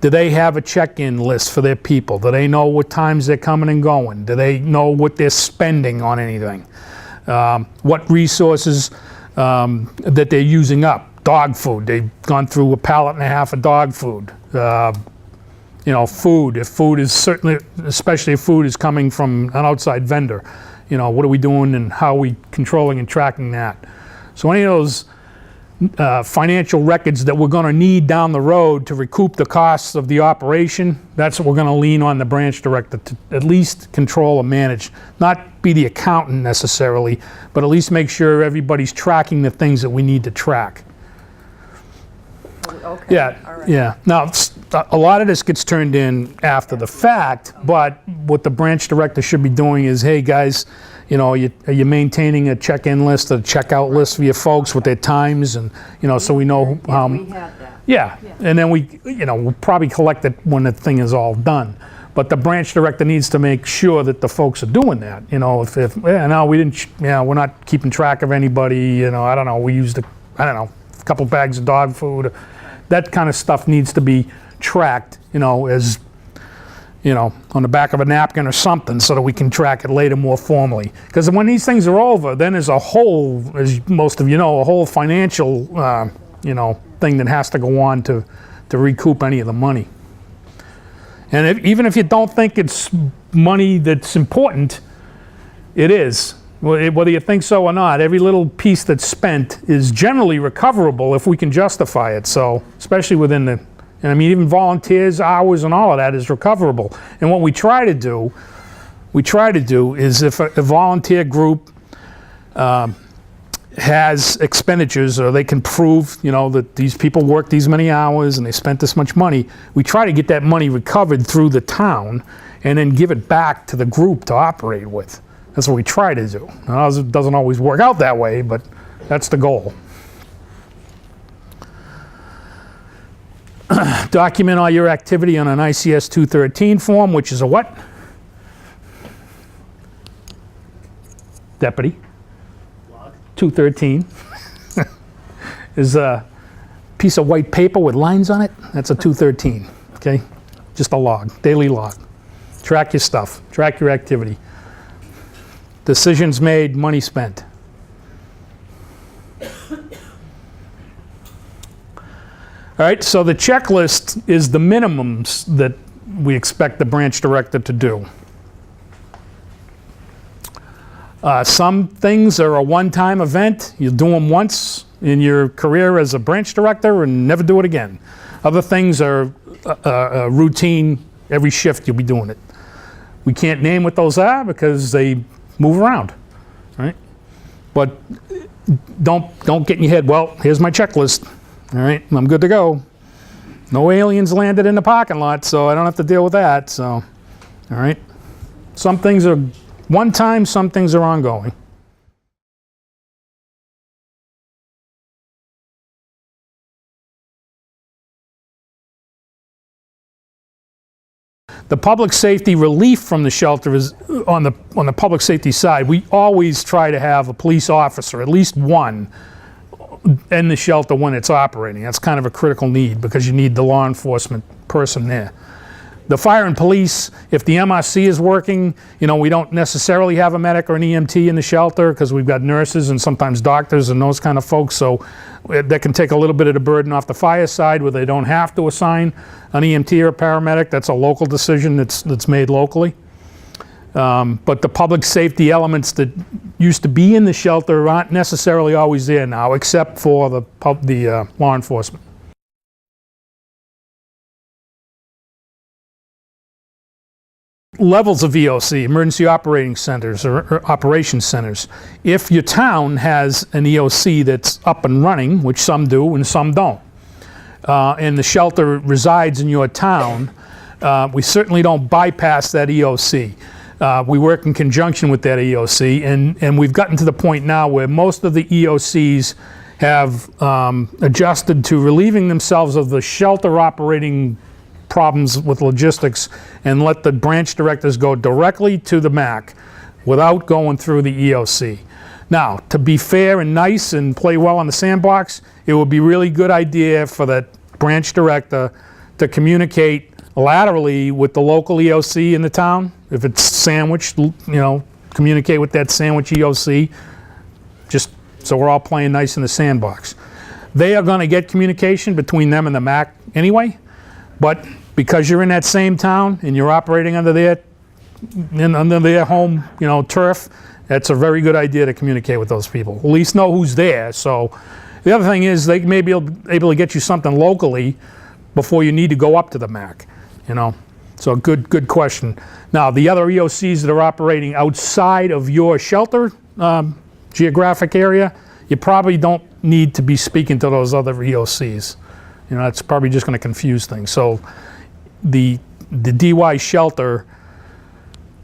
Do they have a check-in list for their people? Do they know what times they're coming and going? Do they know what they're spending on anything? What resources that they're using up? Dog food. They've gone through a pallet and a half of dog food. You know, food. If food is certainly, especially if food is coming from an outside vendor, you know, what are we doing and how are we controlling and tracking that? So any of those financial records that we're going to need down the road to recoup the costs of the operation, that's what we're going to lean on the branch director to at least control and manage. Not be the accountant necessarily, but at least make sure everybody's tracking the things that we need to track. Okay. Yeah, All right. yeah. Now, a lot of this gets turned in after the fact, but what the branch director should be doing is, hey guys, you know, are you maintaining a check-in list, a checkout list for your folks with their times, and you know, so we know how. We had that. Yeah, and then we, you know, we'll probably collect it when the thing is all done. But the branch director needs to make sure that the folks are doing that. You know, if no, we didn't, you know, we're not keeping track of anybody. You know, I don't know, we used a couple bags of dog food. That kind of stuff needs to be tracked, you know, as, you know, on the back of a napkin or something, so that we can track it later more formally. Because when these things are over, then there's a whole, as most of you know, a whole financial, you know, thing that has to go on to recoup any of the money. And even if you don't think it's money that's important, it is. Whether you think so or not, every little piece that's spent is generally recoverable if we can justify it. So, especially within the, and I mean, even volunteers, hours, and all of that is recoverable. And what we try to do is if a volunteer group has expenditures, or they can prove, you know, that these people worked these many hours and they spent this much money, we try to get that money recovered through the town and then give it back to the group to operate with. That's what we try to do. Now, it doesn't always work out that way, but that's the goal. Document all your activity on an ICS 213 form, which is a what? Deputy. Log. 213 is a piece of white paper with lines on it. That's a 213, okay? Just a log, daily log. Track your stuff, track your activity. Decisions made, money spent. All right, so the checklist is the minimums that we expect the branch director to do. Some things are a one-time event. You'll do them once in your career as a branch director and never do it again. Other things are a routine, every shift you'll be doing it. We can't name what those are because they move around, right? But don't get in your head, well, here's my checklist, all right, I'm good to go. No aliens landed in the parking lot, so I don't have to deal with that, so, all right. Some things are one time, some things are ongoing. The public safety relief from the shelter is on the public safety side. We always try to have a police officer, at least one, in the shelter when it's operating. That's kind of a critical need because you need the law enforcement person there. The fire and police, if the MRC is working, you know, we don't necessarily have a medic or an EMT in the shelter because we've got nurses and sometimes doctors and those kind of folks, so that can take a little bit of the burden off the fire side where they don't have to assign an EMT or a paramedic. That's a local decision that's made locally. But the public safety elements that used to be in the shelter aren't necessarily always there now, except for the law enforcement. Levels of EOC, emergency operating centers or operations centers. If your town has an EOC that's up and running, which some do and some don't, and the shelter resides in your town, we certainly don't bypass that EOC. We work in conjunction with that EOC, and we've gotten to the point now where most of the EOCs have adjusted to relieving themselves of the shelter operating problems with logistics and let the branch directors go directly to the MAC without going through the EOC. Now, to be fair and nice and play well on the sandbox, it would be a really good idea for that branch director to communicate laterally with the local EOC in the town. If it's sandwiched, communicate with that sandwich EOC, just so we're all playing nice in the sandbox. They are going to get communication between them and the MAC anyway, but because you're in that same town and you're operating under their home, turf, that's a very good idea to communicate with those people. At least know who's there. So the other thing is they may be able to get you something locally before you need to go up to the MAC, So good question. Now, the other EOCs that are operating outside of your shelter geographic area, you probably don't need to be speaking to those other EOCs. It's probably just going to confuse things. So the DY shelter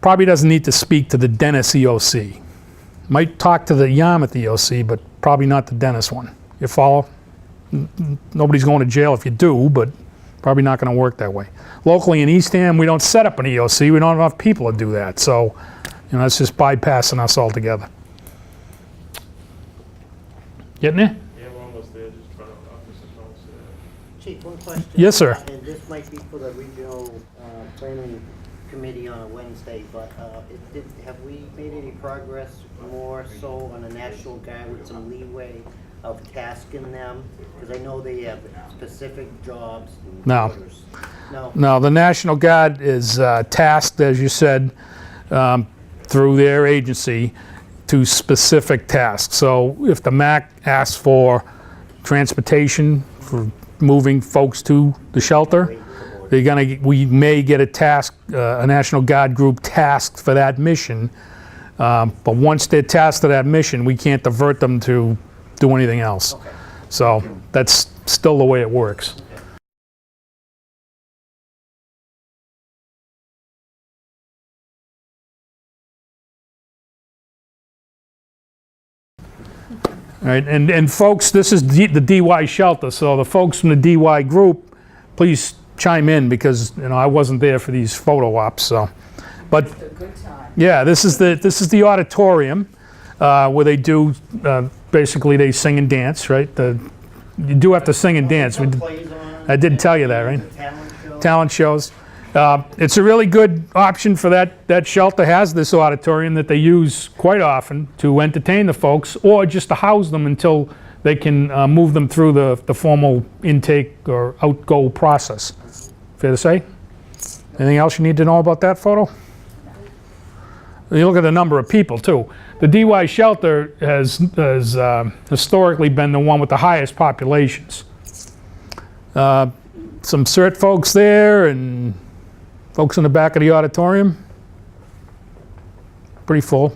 probably doesn't need to speak to the Dennis EOC. Might talk to the Yarmouth EOC, but probably not the Dennis one. You follow? Nobody's going to jail if you do, but probably not going to work that way. Locally in Eastham, we don't set up an EOC. We don't have enough people to do that. So, it's just bypassing us altogether. Getting there? Yeah, we're almost there, just trying to office the notes. Chief, one question. Yes, sir. And this might be for the regional planning committee on a Wednesday, but have we made any progress more so on a National Guard with some leeway of tasking them? Because I know they have specific jobs and No. orders. No? No, the National Guard is tasked, as you said, through their agency to specific tasks. So if the MAC asks for transportation for moving folks to the shelter, we may get a task, a National Guard group tasked for that mission. But once they're tasked to that mission, we can't divert them to do anything else. Okay. So that's still the way it works. All right, and folks, this is the DY shelter, so the folks from the DY group, please chime in because I wasn't there for these photo ops. So, but A good time. yeah, this is the auditorium where they do basically they sing and dance, right? You do have to sing and dance. I did tell you that, right? Talent shows. It's a really good option for that shelter has this auditorium that they use quite often to entertain the folks or just to house them until they can move them through the formal intake or outgo process. Fair to say? Anything else you need to know about that photo? You look at the number of people too. The DY shelter has historically been the one with the highest populations. Some CERT folks there and folks in the back of the auditorium. Pretty full.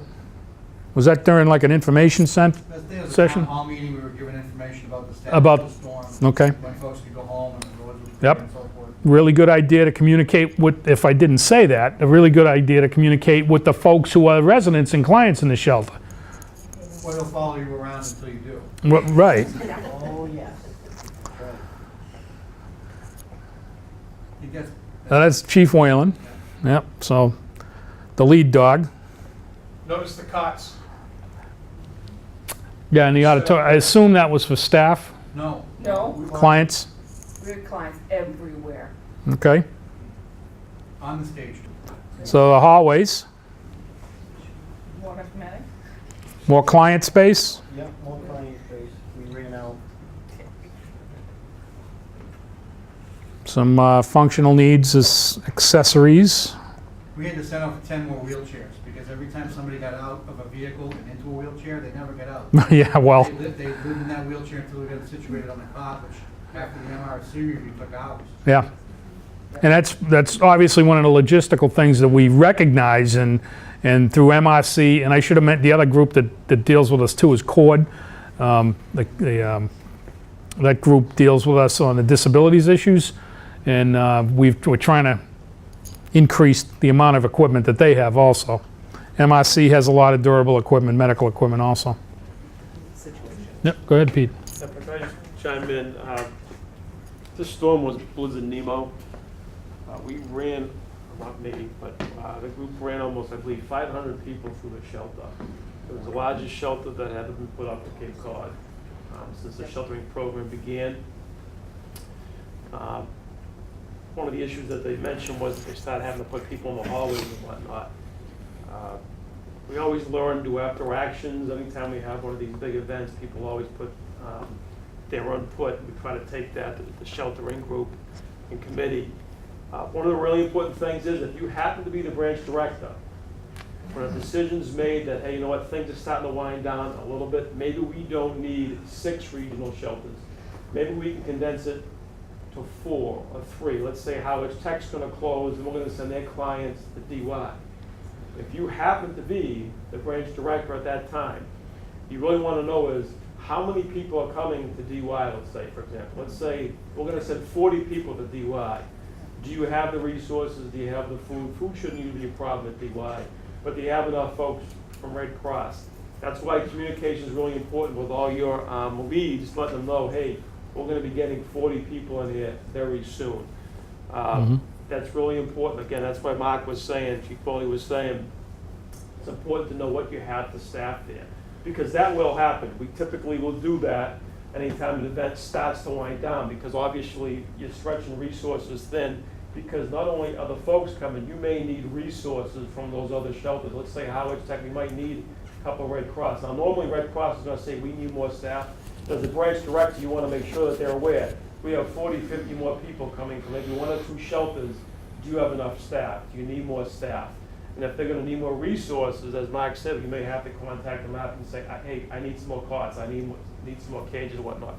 Was that during like an information session? There was a town hall meeting, we were given information about the status About- of the storm. okay. When folks could go home and the roads would be Yep. clear and so forth. Really good idea to communicate with, if I didn't say that, a really good idea to communicate with the folks who are residents and clients in the shelter. Well, they'll follow you around until you do. Right. Oh, yes. Right. You get, That's Chief Whalen. Yep, so the lead dog. Notice the cots. Yeah, in the auditorium. I assume that was for staff, no. No. We want- clients. We have clients everywhere. Okay. On the stage. So the hallways, More cosmetic? more client space. Yep, more client space. We ran out. Some functional needs as accessories. We had to send out 10 more wheelchairs because every time somebody got out of a vehicle and into a wheelchair, they never get out. Yeah, well, They lived in that wheelchair until we got it situated on the cot, which after the MRC review took hours. yeah. And that's obviously one of the logistical things that we recognize and through MRC, and I should have meant the other group that deals with us too is CORD. That group deals with us on the disabilities issues, and we're trying to increase the amount of equipment that they have also. MRC has a lot of durable equipment, medical equipment also. Yep, go ahead, Pete. If I just chime in, this storm was Blizzard Nemo. We ran, not me, but the group ran almost, I believe, 500 people through the shelter. It was the largest shelter that had been put up to Cape since the sheltering program began. one of the issues that they mentioned was that they started having to put people in the hallways and whatnot. We always learn, do after actions. Anytime we have one of these big events, people always put their input. We try to take that to the sheltering group and committee. One of the really important things is if you happen to be the branch director, when a decision's made that, hey, you know what, things are starting to wind down a little bit, maybe we don't need 6 regional shelters. Maybe we can condense it to 4 or 3. Let's say Howard Tech's gonna close and we're gonna send their clients to DY. If you happen to be the branch director at that time, you really wanna know is how many people are coming to DY, let's say, for example. Let's say we're gonna send 40 people to DY. Do you have the resources? Do you have the food? Food shouldn't usually be a problem at DY, but do you have enough folks from Red Cross? That's why communication is really important with all your leads, let them know, hey, we're gonna be getting 40 people in here very soon. That's really important. Again, that's why Mark was saying, Chief Foley was saying, it's important to know what you have to staff there. Because that will happen. We typically will do that anytime an event starts to wind down, because obviously you're stretching resources thin, because not only are the folks coming, you may need resources from those other shelters. Let's say Howard Tech, we might need a couple of Red Cross. Now normally Red Cross is gonna say we need more staff. As a branch director, you wanna make sure that they're aware. We have 40, 50 more people coming from maybe 1 or 2 shelters. Do you have enough staff? Do you need more staff? And if they're gonna need more resources, as Mark said, you may have to contact them out and say, hey, I need some more cots, I need some more cages and whatnot.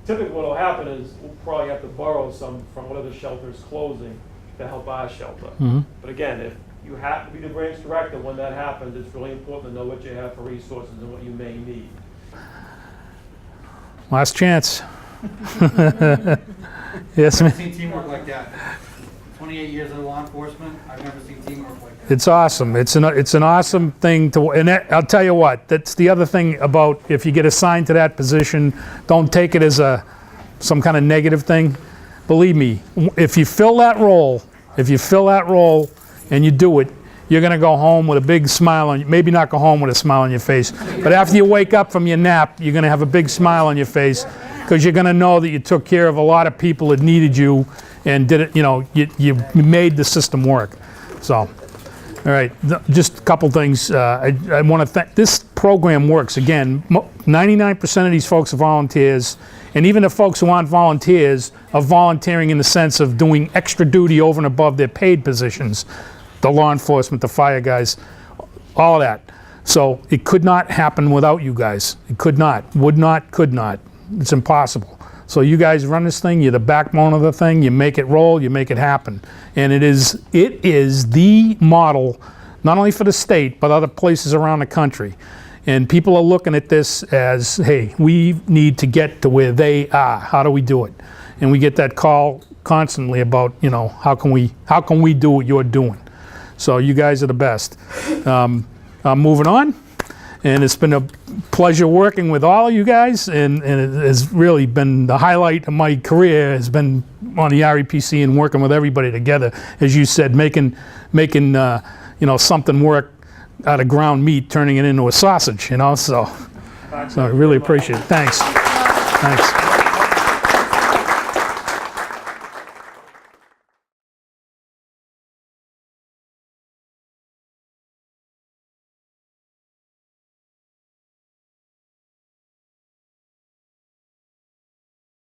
Typically what'll happen is we'll probably have to borrow some from one of the shelters closing to help our shelter. But again, if you have to be the branch director when that happens, it's really important to know what you have for resources and what you may need. Last chance. Yes, I've never ma'am. seen teamwork like that. 28 years of law enforcement, I've never seen teamwork like that. It's awesome. It's an awesome thing to, and I'll tell you what, that's the other thing about if you get assigned to that position, don't take it as some kind of negative thing. Believe me, if you fill that role and you do it, you're gonna go home with a big smile on, maybe not go home with a smile on your face, but after you wake up from your nap, you're gonna have a big smile on your face, because you're gonna know that you took care of a lot of people that needed you and did it, you made the system work. So, all right, just a couple things. I want to thank, this program works. Again, 99% of these folks are volunteers, and even the folks who aren't volunteers are volunteering in the sense of doing extra duty over and above their paid positions. The law enforcement, the fire guys, all of that. So it could not happen without you guys. It could not, would not, could not. It's impossible. So you guys run this thing, you're the backbone of the thing, you make it roll, you make it happen. And it is the model, not only for the state, but other places around the country. And people are looking at this as, hey, we need to get to where they are. How do we do it? And we get that call constantly about, how can we do what you're doing? So you guys are the best. I'm moving on. And it's been a pleasure working with all of you guys, and it has really been the highlight of my career has been on the REPC and working with everybody together. As you said, making something work out of ground meat, turning it into a sausage, so I really appreciate it. Thanks. Thanks.